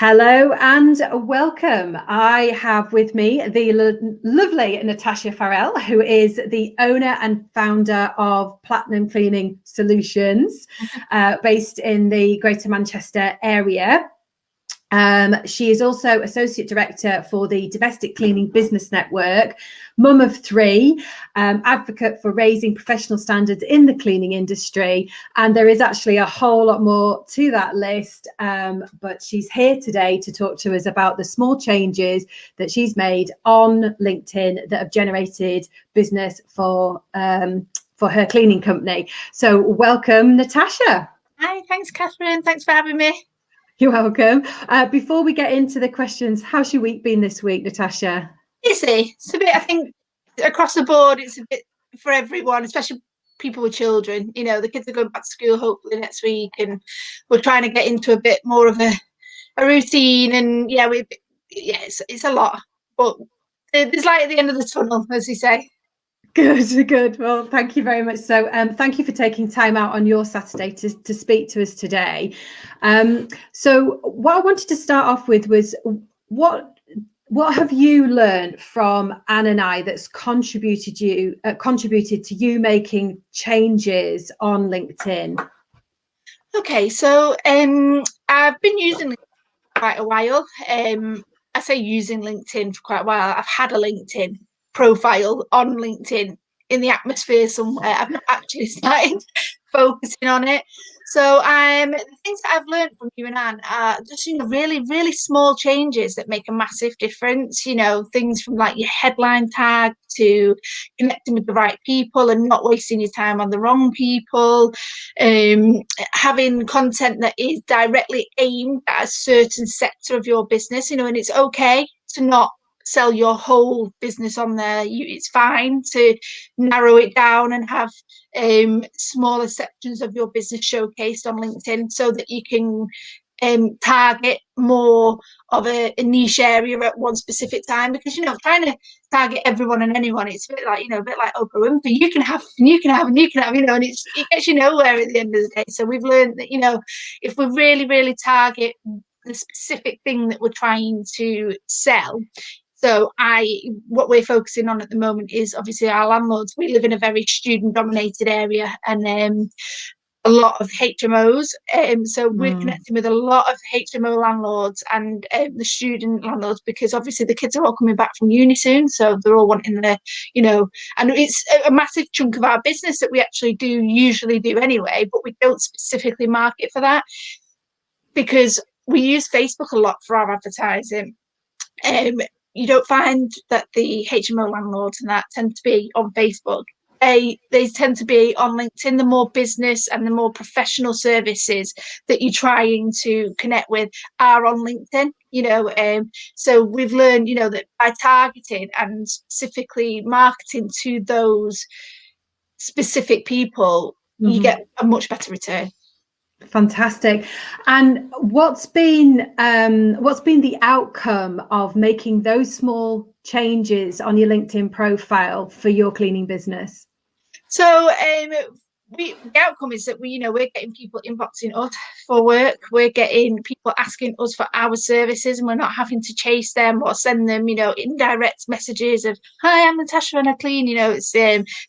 Hello and welcome. I have with me the lovely Natasha Farrell, who is the owner and founder of Platinum Cleaning Solutions, based in the Greater Manchester area. She is also Associate Director for the Domestic Cleaning Business Network, mum of three, advocate for raising professional standards in the cleaning industry. And there is actually a whole lot more to that list, but she's here today to talk to us about the small changes that she's made on LinkedIn that have generated business for her cleaning company. So welcome, Natasha. Hi, thanks, Catherine. Thanks for having me. You're welcome. Before we get into the questions, how's your week been this week, Natasha? Busy. It's a bit, I think, across the board, it's a bit for everyone, especially people with children. You know, the kids are going back to school hopefully next week, and we're trying to get into a bit more of a routine. And it's a lot, but there's light at the end of the tunnel, as you say. Good. Well, thank you very much. So thank you for taking time out on your Saturday to speak to us today. So what I wanted to start off with was what have you learned from Anne and I that's contributed to you making changes on LinkedIn? Okay, so I've been using LinkedIn for quite a while. I say using LinkedIn for quite a while. I've had a LinkedIn profile on LinkedIn in the atmosphere somewhere. I've not actually started focusing on it. So the things that I've learned from you and Anne are just, really, really small changes that make a massive difference. Things from like your headline tag to connecting with the right people and not wasting your time on the wrong people, having content that is directly aimed at a certain sector of your business, and it's okay to not sell your whole business on there. It's fine to narrow it down and have smaller sections of your business showcased on LinkedIn so that you can target more of a niche area at one specific time, because trying to target everyone and anyone, it's a bit like Oprah Winfrey. You can have and you can have, and it gets you nowhere at the end of the day. So we've learned that if we really, really target the specific thing that we're trying to sell. So what we're focusing on at the moment is obviously our landlords. We live in a very student-dominated area, and a lot of HMOs. So we're connecting with a lot of HMO landlords and the student landlords, because obviously the kids are all coming back from uni soon, so they're all wanting and it's a massive chunk of our business that we actually usually do anyway, but we don't specifically market for that because we use Facebook a lot for our advertising. You don't find that the HMO landlords and that tend to be on Facebook. They tend to be on LinkedIn. The more business and the more professional services that you're trying to connect with are on LinkedIn. So we've learned, that by targeting and specifically marketing to those specific people, you get a much better return. Fantastic. And what's been the outcome of making those small changes on your LinkedIn profile for your cleaning business? So the outcome is that we're getting people inboxing us for work. We're getting people asking us for our services, and we're not having to chase them or send them, indirect messages of, "Hi, I'm Natasha and I clean." It's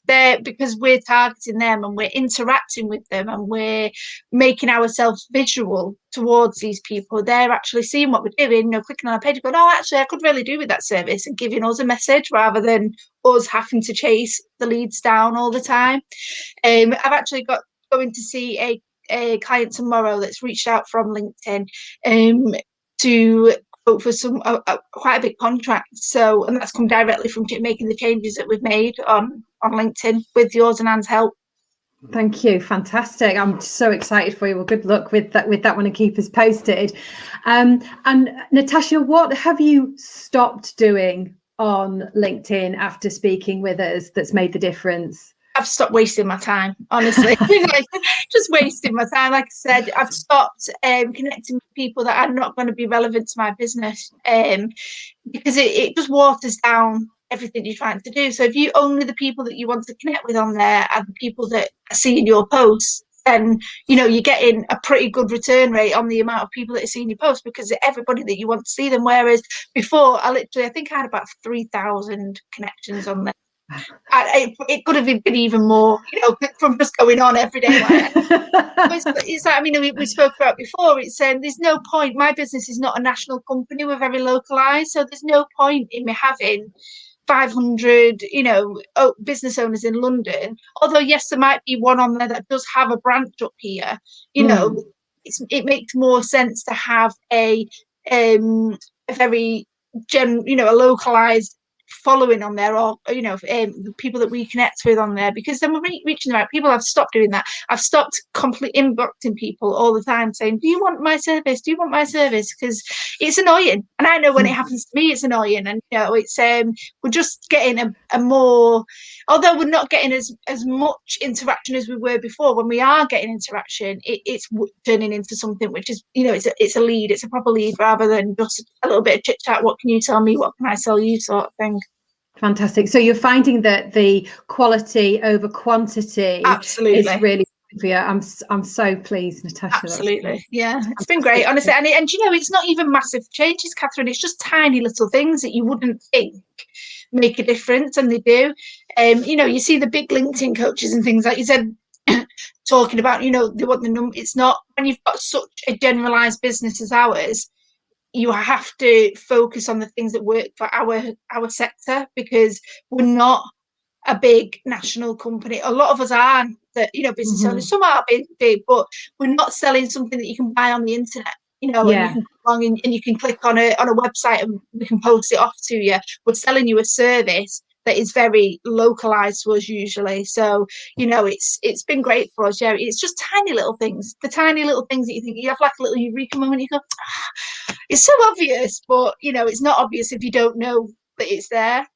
there because we're targeting them and we're interacting with them and we're making ourselves visual towards these people. They're actually seeing what we're doing, clicking on our page, going, "Oh, actually, I could really do with that service," and giving us a message rather than us having to chase the leads down all the time. I've actually going to see a client tomorrow that's reached out from LinkedIn to quote for some quite a big contract. So, and that's come directly from making the changes that we've made on LinkedIn with yours and Anne's help. Thank you. Fantastic. I'm so excited for you. Well, good luck with that one, and keep us posted. And Natasha, what have you stopped doing on LinkedIn after speaking with us that's made the difference? I've stopped wasting my time, honestly. Just wasting my time. Like I said, I've stopped connecting with people that are not going to be relevant to my business, because it just waters down everything you're trying to do. So if you only the people that you want to connect with on there are the people that are seeing your posts, then, you know, you're getting a pretty good return rate on the amount of people that are seeing your post, because everybody that you want to see them. Whereas before, I think I had about 3,000 connections on there. It could have been even more, you know, from just going on every day. Like, it's like, I mean, we spoke about before. It's there's no point. My business is not a national company. We're very localized, so there's no point in me having 500, you know, business owners in London. Although, yes, there might be one on there that does have a branch up here. You know, it makes more sense to have a very you know, a localized following on there, or, you know, the people that we connect with on there, because then we're reaching the right people. I've stopped doing that. I've stopped completely inboxing people all the time saying, do you want my service, do you want my service? Because it's annoying, and I know when it happens to me it's annoying. And, you know, it's we're just getting a more, although we're not getting as much interaction as we were before, when we are getting interaction, it's turning into something which is, you know, it's a lead, it's a proper lead, rather than just a little bit of chit chat. What can you tell me, what can I sell you, sort of thing. Fantastic. So you're finding that the quality over quantity is really good for you. I'm so pleased, Natasha. Absolutely. Yeah, it's been great, honestly. And you know, it's not even massive changes, Catherine. It's just tiny little things that you wouldn't think make a difference, and they do. You know, you see the big LinkedIn coaches and things, like you said, talking about, you know, they want the number. It's not, when you've got such a generalized business as ours, you have to focus on the things that work for our sector, because we're not a big national company. A lot of us are, that, you know, business owners. Some are big, but we're not selling something that you can buy on the internet, you know, and you can come along and you can click on a website and we can post it off to you. We're selling you a service that is very localized to us usually. So, you know, it's been great for us. Yeah, it's just tiny little things, the tiny little things that you think, you have like a little eureka moment, you go, it's so obvious, but, you know, it's not obvious if you don't know that it's there.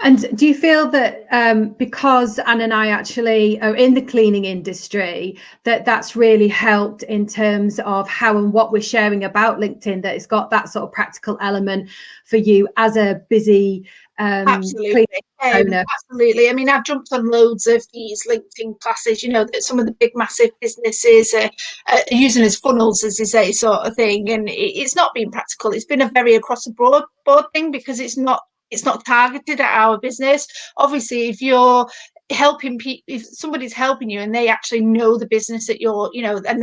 And do you feel that because Anne and I actually are in the cleaning industry, that that's really helped in terms of how and what we're sharing about LinkedIn, that it's got that sort of practical element for you as a busy absolutely. Absolutely. I mean, I've jumped on loads of these LinkedIn classes, you know, that some of the big massive businesses are using as funnels, as they say, sort of thing. And it's not been practical. It's been a very across the board thing, because it's not targeted at our business. Obviously, if you're helping people, if somebody's helping you and they actually know the business that you're, you know, and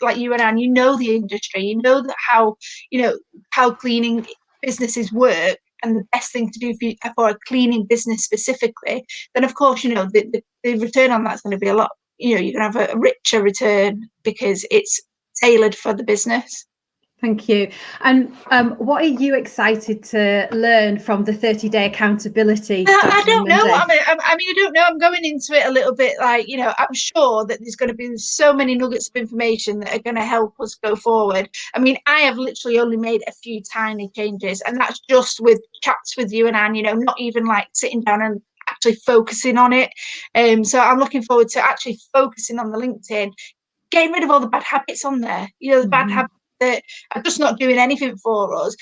like you and Anne, you know the industry, you know that how, you know, how cleaning businesses work, and the best thing to do for a cleaning business specifically, then of course, you know, the return on that's going to be a lot, you know, you're going to have a richer return because it's tailored for the business. Thank you. And what are you excited to learn from the 30-day accountability? I don't know. I mean, I don't know. I'm going into it a little bit like, you know, I'm sure that there's going to be so many nuggets of information that are going to help us go forward. I mean, I have literally only made a few tiny changes, and that's just with chats with you and Anne, you know, not even like sitting down and actually focusing on it. So I'm looking forward to actually focusing on the LinkedIn, getting rid of all the bad habits on there, you know, the bad habits that are just not doing anything for us,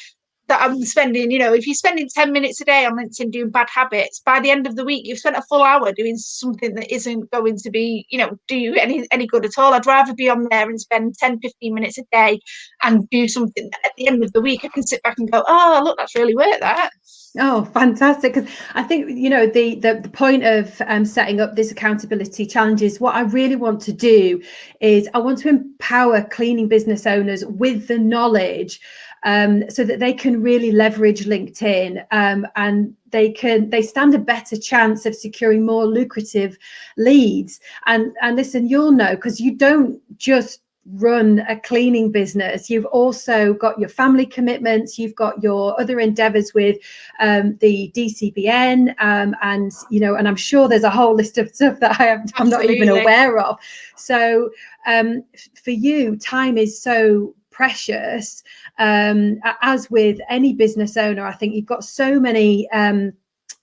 that I'm spending, you know, if you're spending 10 minutes a day on LinkedIn doing bad habits, by the end of the week, you've spent a full hour doing something that isn't going to be, you know, do you any good at all. I'd rather be on there and spend 10, 15 minutes a day and do something that at the end of the week I can sit back and go, oh, look, that's really worked, that. Oh, fantastic. Because I think, you know, the point of setting up this accountability challenges, what I really want to do is I want to empower cleaning business owners with the knowledge so that they can really leverage LinkedIn and they stand a better chance of securing more lucrative leads. And listen, you'll know, because you don't just run a cleaning business, you've also got your family commitments, you've got your other endeavors with the DCBN, and you know, and I'm sure there's a whole list of stuff that I'm not even aware of. So for you, time is so precious, as with any business owner. I think you've got so many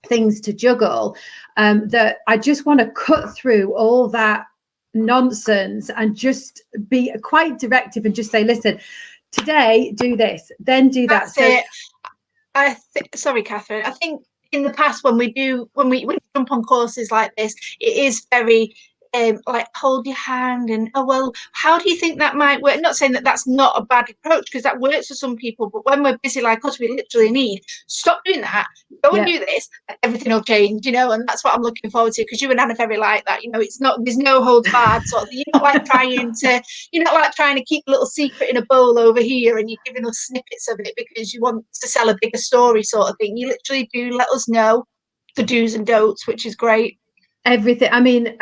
things to juggle that I just want to cut through all that nonsense and just be quite directive and just say, listen, today do this, then do that. Sorry, Catherine, I think in the past when we jump on courses like this, it is very like hold your hand and, oh, well, how do you think that might work? Not saying that that's not a bad approach, because that works for some people, but when we're busy like us, we literally need stop doing that, go and do this, and everything will change, and that's what I'm looking forward to, because you and Anna are very like that, it's not, there's no holds barred sort of thing. You're not like trying to keep a little secret in a bowl over here and you're giving us snippets of it because you want to sell a bigger story sort of thing. You literally do let us know the do's and don'ts, which is great. Everything. I mean,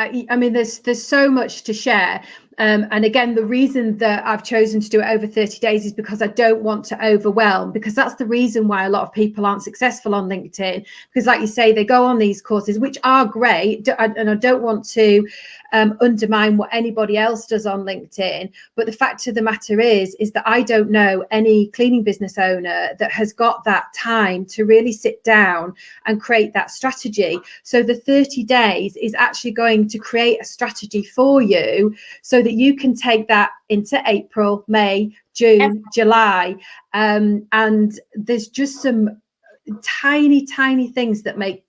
there's so much to share. And again, the reason that I've chosen to do it over 30 days is because I don't want to overwhelm, because that's the reason why a lot of people aren't successful on LinkedIn. Because like you say, they go on these courses, which are great. And I don't want to undermine what anybody else does on LinkedIn. But the fact of the matter is that I don't know any cleaning business owner that has got that time to really sit down and create that strategy. So the 30 days is actually going to create a strategy for you so that you can take that into April, May, June, July. And there's just some tiny things that make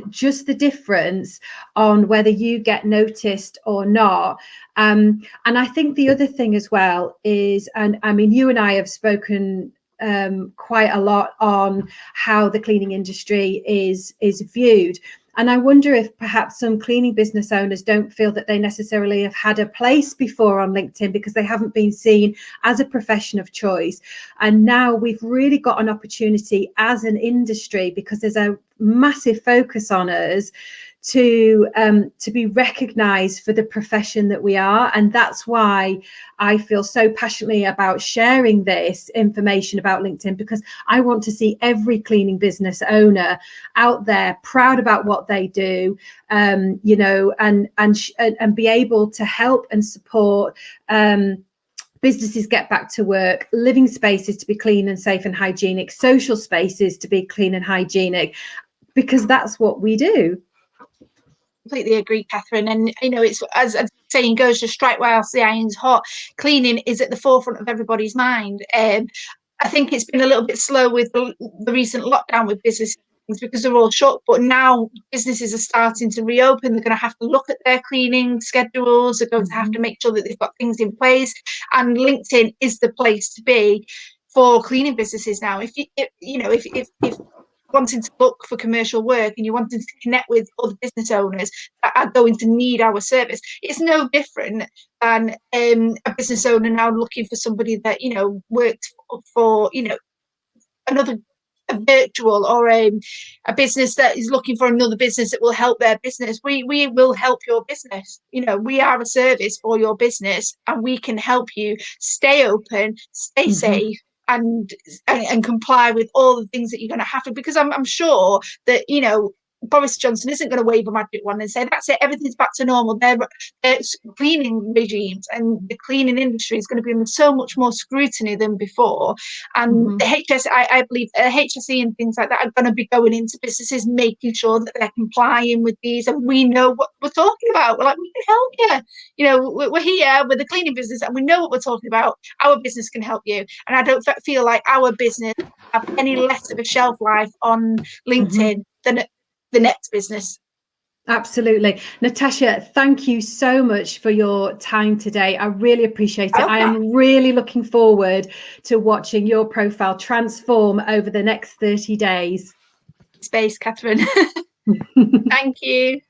just the difference on whether you get noticed or not. And I think the other thing as well is, and I mean, you and I have spoken quite a lot on how the cleaning industry is viewed. And I wonder if perhaps some cleaning business owners don't feel that they necessarily have had a place before on LinkedIn because they haven't been seen as a profession of choice. And now we've really got an opportunity as an industry, because there's a massive focus on us to be recognized for the profession that we are. And that's why I feel so passionately about sharing this information about LinkedIn, because I want to see every cleaning business owner out there proud about what they do, and be able to help and support businesses get back to work, living spaces to be clean and safe and hygienic, social spaces to be clean and hygienic, because that's what we do. Completely agree, Catherine. And it's as the saying goes, just strike whilst the iron's hot. Cleaning is at the forefront of everybody's mind. I think it's been a little bit slow with the recent lockdown with businesses because they're all shut, but now businesses are starting to reopen. They're going to have to look at their cleaning schedules. They're going to have to make sure that they've got things in place, and LinkedIn is the place to be for cleaning businesses now. If wanting to look for commercial work and you're wanting to connect with other business owners that are going to need our service, it's no different than a business owner now looking for somebody that worked for another a virtual or a business that is looking for another business that will help their business. We will help your business. We are a service for your business, and we can help you stay open, stay safe, and comply with all the things that you're going to have to, because I'm sure that Boris Johnson isn't going to wave a magic wand and say that's it, everything's back to normal. Their cleaning regimes and the cleaning industry is going to be under so much more scrutiny than before, and the I believe HSE and things like that are going to be going into businesses, making sure that they're complying with these, and we know what we're talking about. We're like, we can help you. We're here with the cleaning business, and we know what we're talking about. Our business can help you, and I don't feel like our business have any less of a shelf life on LinkedIn than the next business. Absolutely. Natasha, thank you so much for your time today. I really appreciate it. Okay. I am really looking forward to watching your profile transform over the next 30 days. Space, Catherine. Thank you.